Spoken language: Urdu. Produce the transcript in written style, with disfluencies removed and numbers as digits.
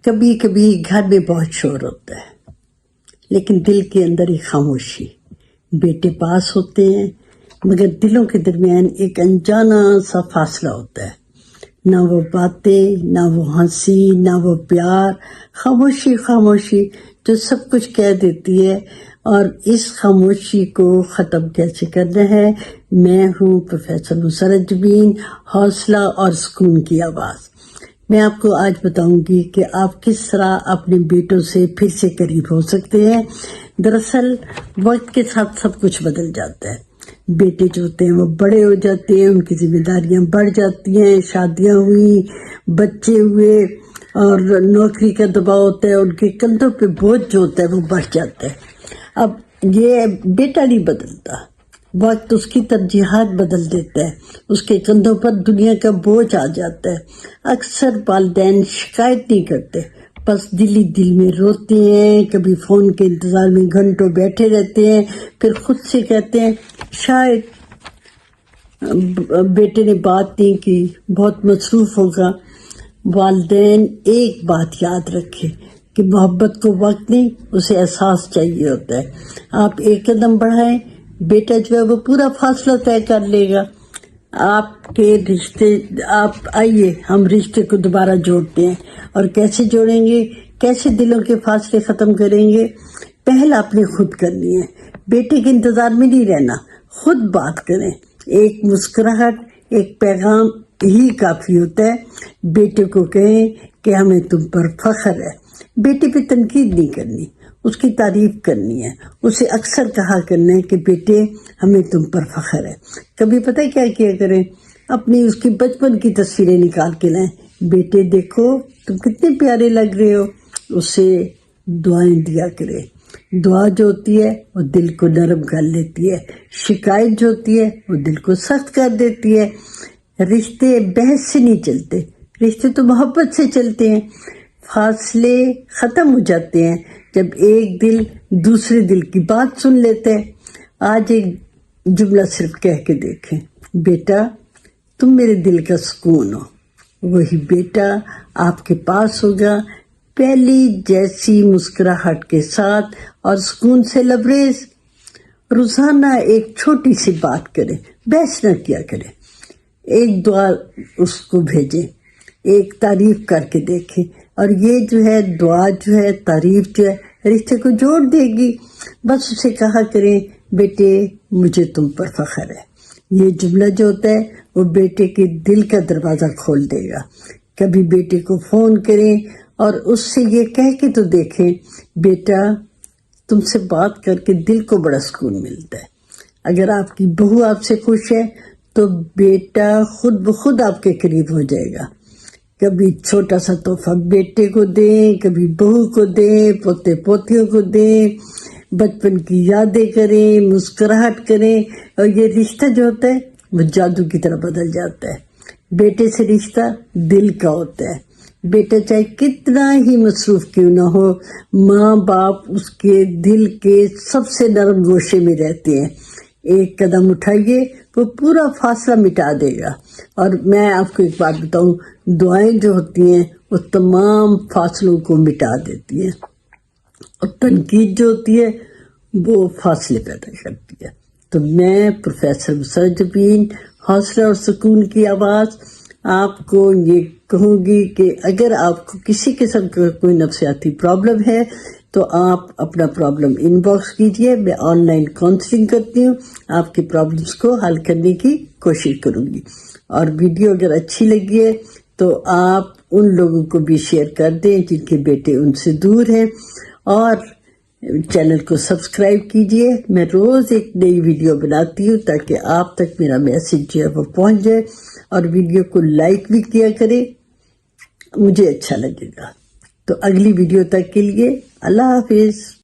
کبھی کبھی گھر میں بہت شور ہوتا ہے لیکن دل کے اندر ایک خاموشی. بیٹے پاس ہوتے ہیں مگر دلوں کے درمیان ایک انجانا سا فاصلہ ہوتا ہے. نہ وہ باتیں، نہ وہ ہنسی، نہ وہ پیار. خاموشی خاموشی جو سب کچھ کہہ دیتی ہے. اور اس خاموشی کو ختم کیسے کرنا ہے؟ میں ہوں پروفیسر مسرت جبین، حوصلہ اور سکون کی آواز. میں آپ کو آج بتاؤں گی کہ آپ کس طرح اپنے بیٹوں سے پھر سے قریب ہو سکتے ہیں. دراصل وقت کے ساتھ سب کچھ بدل جاتا ہے. بیٹے جو ہوتے ہیں وہ بڑے ہو جاتے ہیں، ان کی ذمہ داریاں بڑھ جاتی ہیں، شادیاں ہوئی، بچے ہوئے اور نوکری کا دباؤ ہوتا ہے. ان کے کندھوں پہ بوجھ جو ہوتا ہے وہ بڑھ جاتا ہے. اب یہ بیٹا نہیں بدلتا، وقت اس کی ترجیحات بدل دیتا ہے. اس کے کندھوں پر دنیا کا بوجھ آ جاتا ہے. اکثر والدین شکایت نہیں کرتے، بس دل ہی دل میں روتے ہیں. کبھی فون کے انتظار میں گھنٹوں بیٹھے رہتے ہیں، پھر خود سے کہتے ہیں شاید بیٹے نے بات نہیں کی، بہت مصروف ہوگا. والدین ایک بات یاد رکھے کہ محبت کو وقت نہیں، اسے احساس چاہیے ہوتا ہے. آپ ایک قدم بڑھائیں، بیٹا جو ہے وہ پورا فاصلہ طے کر لے گا. آپ کے رشتے، آپ آئیے ہم رشتے کو دوبارہ جوڑتے ہیں. اور کیسے جوڑیں گے، کیسے دلوں کے فاصلے ختم کریں گے؟ پہل آپ نے خود کرنی ہے. بیٹے کے انتظار میں نہیں رہنا، خود بات کریں. ایک مسکراہٹ، ایک پیغام ہی کافی ہوتا ہے. بیٹے کو کہیں کہ ہمیں تم پر فخر ہے. بیٹے پہ تنقید نہیں کرنی، اس کی تعریف کرنی ہے. اسے اکثر کہا کرنا ہے کہ بیٹے ہمیں تم پر فخر ہے. کبھی پتہ کیا کیا کریں، اپنی اس کی بچپن کی تصویریں نکال کے لائیں. بیٹے دیکھو تم کتنے پیارے لگ رہے ہو. اسے دعائیں دیا کرے. دعا جو ہوتی ہے وہ دل کو نرم کر لیتی ہے، شکایت جو ہوتی ہے وہ دل کو سخت کر دیتی ہے. رشتے بحث سے نہیں چلتے، رشتے تو محبت سے چلتے ہیں. فاصلے ختم ہو جاتے ہیں جب ایک دل دوسرے دل کی بات سن لیتے ہیں. آج ایک جملہ صرف کہہ کے دیکھیں، بیٹا تم میرے دل کا سکون ہو. وہی بیٹا آپ کے پاس ہوگا پہلی جیسی مسکراہٹ کے ساتھ اور سکون سے لبریز. روزانہ ایک چھوٹی سی بات کریں، بحث نہ کیا کریں. ایک دعا اس کو بھیجیں، ایک تعریف کر کے دیکھیں. اور یہ جو ہے دعا جو ہے، تعریف جو ہے، رشتے کو جوڑ دے گی. بس اسے کہا کریں بیٹے مجھے تم پر فخر ہے. یہ جملہ جو ہوتا ہے وہ بیٹے کے دل کا دروازہ کھول دے گا. کبھی بیٹے کو فون کریں اور اس سے یہ کہہ کے تو دیکھیں بیٹا تم سے بات کر کے دل کو بڑا سکون ملتا ہے. اگر آپ کی بہو آپ سے خوش ہے تو بیٹا خود بخود آپ کے قریب ہو جائے گا. کبھی چھوٹا سا تحفہ بیٹے کو دیں، کبھی بہو کو دیں، پوتے پوتیوں کو دیں. بچپن کی یادیں کریں، مسکراہٹ کریں. اور یہ رشتہ جو ہوتا ہے وہ جادو کی طرح بدل جاتا ہے. بیٹے سے رشتہ دل کا ہوتا ہے. بیٹا چاہے کتنا ہی مصروف کیوں نہ ہو، ماں باپ اس کے دل کے سب سے نرم گوشے میں رہتے ہیں. ایک قدم اٹھائیے، وہ پورا فاصلہ مٹا دے گا. اور میں آپ کو ایک بات بتاؤں، دعائیں جو ہوتی ہیں وہ تمام فاصلوں کو مٹا دیتی ہیں، اور تنقید جو ہوتی ہے وہ فاصلے پیدا کرتی ہے. تو میں پروفیسر مسرت جبین، حوصلہ اور سکون کی آواز، آپ کو یہ کہوں گی کہ اگر آپ کو کسی قسم کا کوئی نفسیاتی پرابلم ہے تو آپ اپنا پرابلم ان باکس کیجئے. میں آن لائن کاؤنسلنگ کرتی ہوں، آپ کی پرابلمس کو حل کرنے کی کوشش کروں گی. اور ویڈیو اگر اچھی لگی ہے تو آپ ان لوگوں کو بھی شیئر کر دیں جن کے بیٹے ان سے دور ہیں. اور چینل کو سبسکرائب کیجئے. میں روز ایک نئی ویڈیو بناتی ہوں تاکہ آپ تک میرا میسج جو ہے وہ پہنچ جائے. اور ویڈیو کو لائک بھی کیا کریں، مجھے اچھا لگے گا. تو اگلی ویڈیو تک کے لیے اللہ حافظ.